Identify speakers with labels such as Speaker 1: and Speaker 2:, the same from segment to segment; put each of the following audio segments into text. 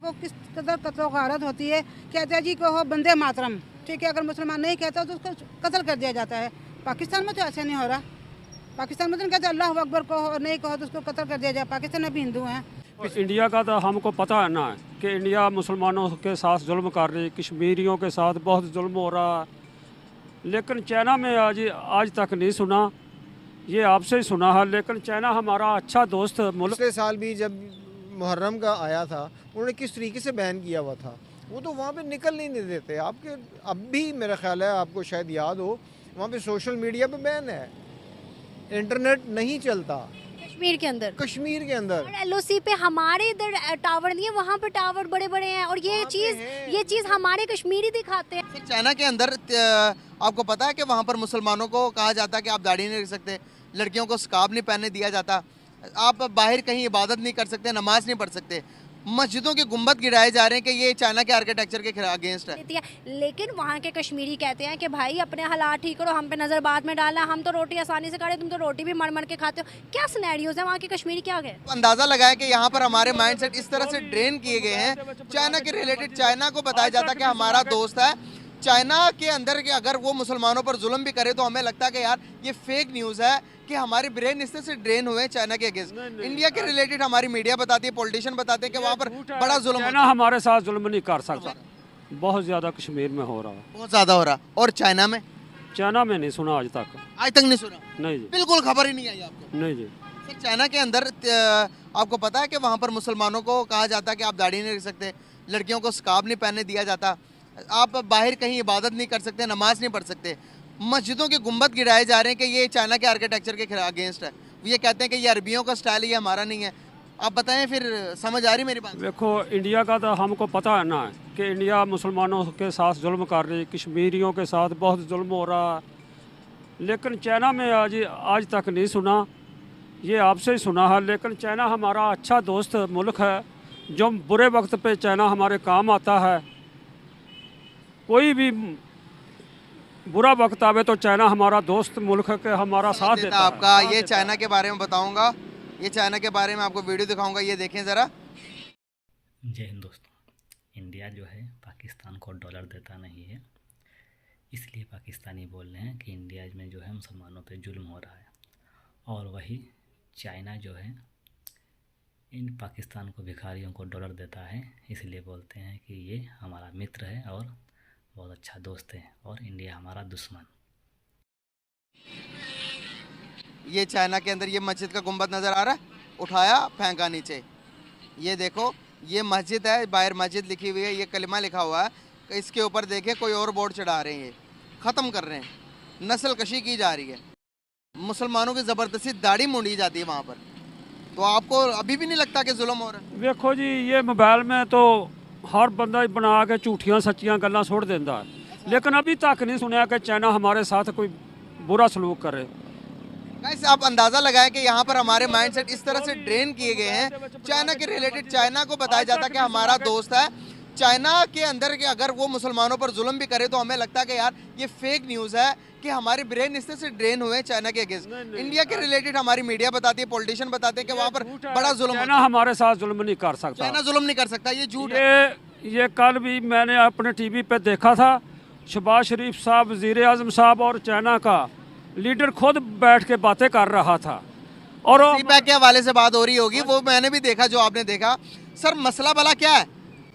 Speaker 1: वो किस कदर कत्ल गारत होती है। कहते हैं जी कहो बंदे मातरम, ठीक है, अगर मुसलमान नहीं कहता तो उसको कत्ल कर दिया जाता है। पाकिस्तान में तो ऐसा नहीं हो रहा। पाकिस्तान में तो कहते अल्लाह अकबर कहो और नहीं कहो तो उसको कत्ल कर दिया जाए। पाकिस्तान में भी हिंदू हैं।
Speaker 2: इंडिया का तो हमको पता है ना कि इंडिया मुसलमानों के साथ जुल्म कर रही, कश्मीरियों के साथ बहुत जुल्म हो रहा है। लेकिन चाइना में आज तक नहीं सुना, ये आपसे ही सुना है। लेकिन चाइना हमारा अच्छा दोस्त मुल्क।
Speaker 3: पिछले साल भी जब मुहर्रम का आया था, उन्होंने किस तरीके से बैन किया हुआ था, वो तो वहाँ पे निकल नहीं देते। आपके अब भी मेरा ख्याल है, आपको शायद याद हो, वहाँ पे सोशल मीडिया पे बैन है, इंटरनेट नहीं चलता
Speaker 4: कश्मीर के अंदर।
Speaker 3: कश्मीर के अंदर।
Speaker 4: और एलओसी पे हमारे इधर टावर नहीं है, वहाँ पे टावर बड़े बड़े हैं और ये चीज़ हमारे कश्मीरी दिखाते हैं।
Speaker 5: चाइना के अंदर आपको पता है कि वहाँ पर मुसलमानों को कहा जाता है कि आप दाढ़ी नहीं रख सकते, लड़कियों को स्कार्फ नहीं पहनने दिया जाता, आप बाहर कहीं इबादत नहीं कर सकते, नमाज नहीं पढ़ सकते। मस्जिदों के गुंबद गिराए जा रहे हैं कि ये चाइना के आर्किटेक्चर के अगेंस्ट है।
Speaker 4: लेकिन वहाँ के कश्मीरी कहते हैं कि भाई अपने हालात ठीक करो, हम पे नजर बाद में डालना, हम तो रोटी आसानी से खा, तुम तो रोटी भी मर मर के खाते हो। क्या सिनेरियोज है वहाँ के कश्मीरी, क्या गए
Speaker 5: अंदाजा लगाया कि यहाँ पर हमारे माइंडसेट इस तरह से ड्रेन किए गए हैं। चाइना के रिलेटेड चाइना को बताया जाता है कि हमारा दोस्त है। चाइना के अंदर के अगर वो मुसलमानों पर जुल्म भी करे तो हमें लगता है कि यार ये फेक न्यूज़ है, कि हमारे ब्रेन इस तरह से ड्रेन हुए हैं चाइना के अगेंस्ट। इंडिया के रिलेटेड हमारी मीडिया बताती है, पॉलिटिशियन बताते हैं कि वहाँ पर बड़ा जुल्म।
Speaker 2: चाइना हमारे साथ जुल्म नहीं कर सकता। बहुत ज़्यादा कश्मीर में हो रहा है,
Speaker 5: बहुत ज़्यादा हो रहा। और चाइना में
Speaker 2: नहीं सुना आज तक।
Speaker 5: आज तक नहीं सुना?
Speaker 2: नहीं जी,
Speaker 5: बिल्कुल खबर ही नहीं आई आपको?
Speaker 2: नहीं जी।
Speaker 5: सर चाइना के अंदर आपको पता है कि वहाँ पर मुसलमानों को कहा जाता है कि आप दाढ़ी नहीं रख सकते, लड़कियों को स्कार्फ नहीं पहनने दिया जाता, आप बाहर कहीं इबादत नहीं कर सकते, नमाज नहीं पढ़ सकते। मस्जिदों के गुंबद गिराए जा रहे हैं कि ये चाइना के आर्किटेक्चर के अगेंस्ट है। ये कहते हैं कि ये अरबियों का स्टाइल है, ये हमारा नहीं है। आप बताएं, फिर समझ आ रही मेरी बात?
Speaker 2: देखो, इंडिया का तो हमको पता है ना कि इंडिया मुसलमानों के साथ जुल्म कर रही, कश्मीरियों के साथ बहुत जुल्म हो रहा है। लेकिन चाइना में आज तक नहीं सुना, ये आपसे ही सुना है। लेकिन चाइना हमारा अच्छा दोस्त मुल्क है, जो बुरे वक्त पे चाइना हमारे काम आता है। कोई भी बुरा वक्त आवे तो चाइना हमारा दोस्त मुल्क है, के हमारा साथ देता है।
Speaker 5: आपका ये चाइना के बारे में बताऊंगा, ये चाइना के बारे में आपको वीडियो दिखाऊंगा, ये देखें ज़रा।
Speaker 6: जय हिंद दोस्तों। इंडिया जो है पाकिस्तान को डॉलर देता नहीं है, इसलिए पाकिस्तानी बोल रहे हैं कि इंडिया में जो है मुसलमानों पे जुल्म हो रहा है। और वही चाइना जो है इन पाकिस्तान को भिखारियों को डॉलर देता है, इसलिए बोलते हैं कि ये हमारा मित्र है और बहुत अच्छा दोस्त है, और इंडिया हमारा दुश्मन।
Speaker 5: ये चाइना के अंदर ये मस्जिद का गुंबद नज़र आ रहा है, उठाया फेंका नीचे। ये देखो, ये मस्जिद है, बाहर मस्जिद लिखी हुई है, ये कलिमा लिखा हुआ है। इसके ऊपर देखे कोई और बोर्ड चढ़ा रहे हैं, ख़त्म कर रहे हैं, नस्ल कशी की जा रही है, मुसलमानों की ज़बरदस्ती दाढ़ी मुंडी जाती है वहाँ पर। तो आपको अभी भी नहीं लगता कि जुल्म हो रहा है?
Speaker 2: देखो जी, ये मोबाइल में तो हर बंदा बना के झूठियाँ सच्चियाँ गल्लां सुट देता है, लेकिन अभी तक नहीं सुना कि चाइना हमारे साथ कोई बुरा सलूक करे।
Speaker 5: गाइस, आप अंदाज़ा लगाएं कि यहाँ पर हमारे माइंडसेट इस तरह से ड्रेन किए गए हैं। चाइना के रिलेटेड चाइना को बताया जाता है कि हमारा दोस्त है। चाइना के अंदर के अगर वो मुसलमानों पर जुल्म भी करे तो हमें लगता है कि यार ये फेक न्यूज़ है, कि हमारे ब्रेन इस तरह से ड्रेन हुए हैं चाइना के अगेंस्ट। इंडिया के रिलेटेड हमारी मीडिया बताती है, पॉलिटिशियन बताते हैं कि वहाँ पर बड़ा जुल्म।
Speaker 2: चाइना हमारे साथ जुल्म नहीं कर सकता।
Speaker 5: चाइना जुल्म नहीं कर सकता, ये झूठ है।
Speaker 2: ये कल भी मैंने अपने टीवी पे देखा था, शहबाज शरीफ साहब, वज़ीर आज़म साहब और चाइना का लीडर खुद बैठ के बातें कर रहा था। और
Speaker 5: सीपैक के हवाले से बात हो रही होगी, वो मैंने भी देखा जो आपने देखा। सर मसला भला क्या है?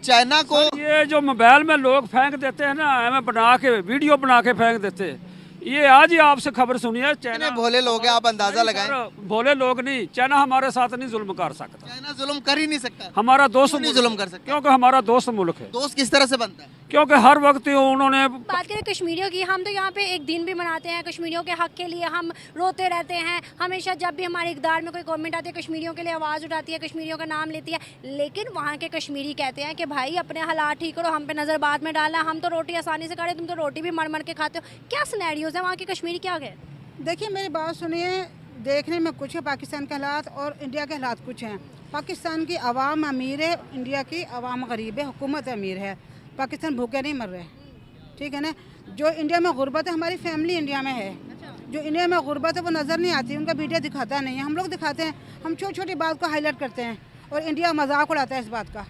Speaker 5: चाइना को
Speaker 2: ये जो मोबाइल में लोग फेंक देते हैं ना, हमें बना के वीडियो बना के फेंक देते हैं। ये आज ही आपसे खबर सुनी है, चाइना
Speaker 5: भोले लोग हैं, आप अंदाजा लगाएं।
Speaker 2: भोले लोग नहीं, चाइना हमारे साथ नहीं जुल्म कर सकता।
Speaker 5: चाइना जुल्म कर ही नहीं सकता।
Speaker 2: हमारा दोस्त
Speaker 5: नहीं जुल्म कर सकता,
Speaker 2: क्योंकि हमारा दोस्त मुल्क है।
Speaker 5: दोस्त किस तरह से बनता है?
Speaker 2: क्योंकि हर वक्त उन्होंने
Speaker 4: बात करें कश्मीरियों की, हम तो यहाँ पे एक दिन भी मनाते हैं कश्मीरियों के हक के लिए, हम रोते रहते हैं हमेशा। जब भी हमारे इक़दार में कोई गवर्नमेंट आती है, कश्मीरियों के लिए आवाज़ उठाती है, कश्मीरियों का नाम लेती है। लेकिन वहाँ के कश्मीरी कहते हैं कि भाई अपने हालात ठीक करो, हम पे नज़र बाद में डालना, हम तो रोटी आसानी से खा, तुम तो रोटी भी मर मर के खाते हो। क्या सिनेरियोज है वहाँ के कश्मीरी, क्या गए?
Speaker 1: देखिए मेरी बात सुनिए, देखने में कुछ है पाकिस्तान के हालात और इंडिया के हालात कुछ हैं। पाकिस्तान की आवाम अमीर है, इंडिया की आवाम गरीब है, हुकूमत अमीर है। पाकिस्तान भूखे नहीं मर रहे, ठीक है ना। जो इंडिया में गुर्बत है, हमारी फैमिली इंडिया में है, जो इंडिया में गुर्बत है वो नज़र नहीं आती, उनका मीडिया दिखाता नहीं है। हम लोग दिखाते हैं, हम छोटी छोटी बात को हाईलाइट करते हैं और इंडिया मजाक उड़ाता है इस बात का।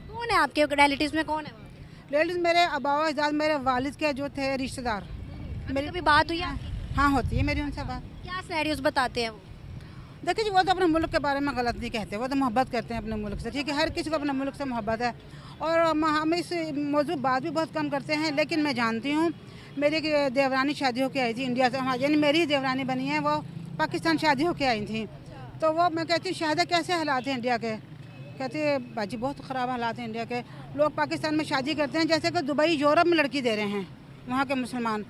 Speaker 4: तो कौन है आपके रिलेटिव्स में, कौन है वहाँ पे?
Speaker 1: लेडीज मेरे अबावा अजदाद मेरे वालिद के जो थे रिश्तेदार।
Speaker 4: मेरी कभी बात हुई है आपकी?
Speaker 1: हाँ होती है मेरी उनसे बात।
Speaker 4: क्या सिनेरियोस बताते हैं वो?
Speaker 1: देखिए जी वो तो अपने मुल्क के बारे में गलत नहीं कहते, वो तो मोहब्बत करते हैं अपने मुल्क से, ठीक है, हर किसी को अपने मुल्क से मोहब्बत है। और हम इस मौजूद बात भी बहुत कम करते हैं, लेकिन मैं जानती हूँ मेरी एक देवरानी शादी होकर आई थी इंडिया से, हाँ यानी मेरी ही देवरानी बनी है, वो पाकिस्तान शादी होकर आई थी। तो वो मैं कहती हूँ शायद कैसे हालात हैं इंडिया के, कहती है बाजी बहुत ख़राब हालात हैं इंडिया के। लोग पाकिस्तान में शादी करते हैं जैसे कि दुबई यूरोप में लड़की दे रहे हैं वहाँ के मुसलमान,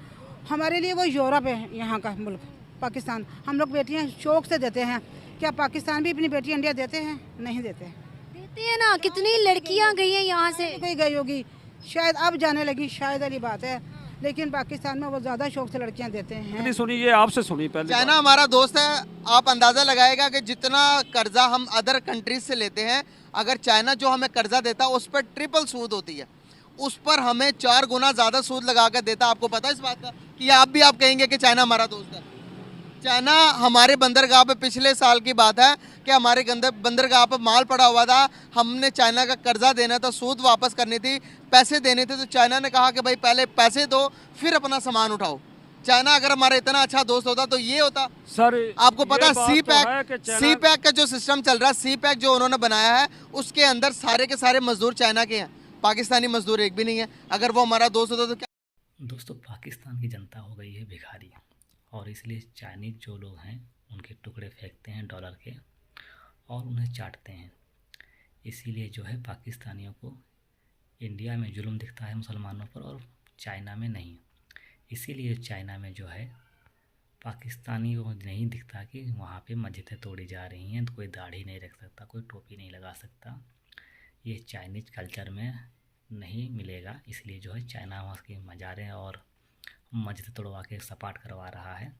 Speaker 1: हमारे लिए वो यूरोप है यहाँ का मुल्क पाकिस्तान। हम लोग बेटियाँ शौक से देते हैं, क्या पाकिस्तान भी अपनी बेटी इंडिया देते हैं? नहीं देते।
Speaker 4: देते हैं ना, कितनी लड़कियां गई हैं यहाँ से।
Speaker 1: कोई गई होगी शायद, अब जाने लगी शायद वाली बात है, लेकिन पाकिस्तान में वो ज़्यादा शौक से लड़कियां देते हैं।
Speaker 2: नहीं सुनी, ये आपसे सुनी पहले।
Speaker 5: चाइना हमारा दोस्त है, आप अंदाज़ा लगाएगा कि जितना कर्जा हम अदर कंट्रीज से लेते हैं, अगर चाइना जो हमें कर्जा देता है उस पर ट्रिपल सूद होती है, उस पर हमें 4 गुना ज़्यादा सूद लगा कर देता है। आपको पता है इस बात का कि आप कहेंगे कि चाइना हमारा दोस्त है? चाइना हमारे बंदरगाह पे पिछले साल की बात है कि हमारे बंदरगाह पे माल पड़ा हुआ था, हमने चाइना का कर्जा देना था, सूद वापस करनी थी, पैसे देने थे, तो चाइना ने कहा कि भाई पहले पैसे दो फिर अपना सामान उठाओ। चाइना अगर हमारा इतना अच्छा दोस्त होता तो ये होता।
Speaker 2: सर
Speaker 5: आपको पता है सी
Speaker 2: सी
Speaker 5: पैक का जो सिस्टम चल रहा है, सी पैक जो उन्होंने बनाया है उसके अंदर सारे के सारे मजदूर चाइना के हैं, पाकिस्तानी मजदूर एक भी नहीं है। अगर वो हमारा दोस्त होता तो क्या।
Speaker 6: दोस्तों पाकिस्तान की जनता हो गई है भिखारी, और इसलिए चाइनीज जो लोग हैं उनके टुकड़े फेंकते हैं डॉलर के और उन्हें चाटते हैं। इसीलिए जो है पाकिस्तानियों को इंडिया में जुल्म दिखता है मुसलमानों पर और चाइना में नहीं। इसीलिए चाइना में जो है पाकिस्तानी को नहीं दिखता कि वहाँ पे मस्जिदें तोड़ी जा रही हैं, तो कोई दाढ़ी नहीं रख सकता, कोई टोपी नहीं लगा सकता, ये चाइनीज कल्चर में नहीं मिलेगा। इसलिए जो है चाइना वहाँ की मज़ारें और मस्जिद तोड़वा के सपाट करवा रहा है।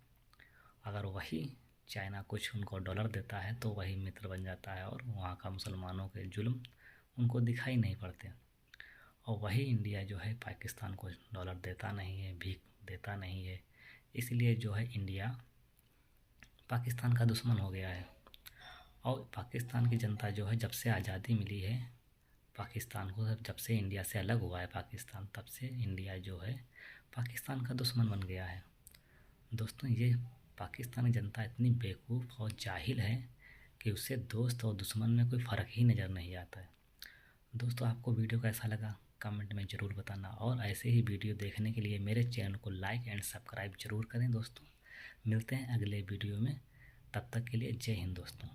Speaker 6: अगर वही चाइना कुछ उनको डॉलर देता है तो वही मित्र बन जाता है और वहाँ का मुसलमानों के जुल्म उनको दिखाई नहीं पड़ते। और वही इंडिया जो है पाकिस्तान को डॉलर देता नहीं है, भीख देता नहीं है, इसलिए जो है इंडिया पाकिस्तान का दुश्मन हो गया है। और पाकिस्तान की जनता जो है जब से आज़ादी मिली है पाकिस्तान को, जब से इंडिया से अलग हुआ है पाकिस्तान, तब से इंडिया जो है पाकिस्तान का दुश्मन बन गया है। दोस्तों ये पाकिस्तानी जनता इतनी बेवकूफ़ और जाहिल है कि उससे दोस्त और दुश्मन में कोई फ़र्क ही नज़र नहीं आता है। दोस्तों आपको वीडियो कैसा लगा कमेंट में ज़रूर बताना, और ऐसे ही वीडियो देखने के लिए मेरे चैनल को लाइक एंड सब्सक्राइब ज़रूर करें। दोस्तों मिलते हैं अगले वीडियो में, तब तक के लिए जय हिंद दोस्तों।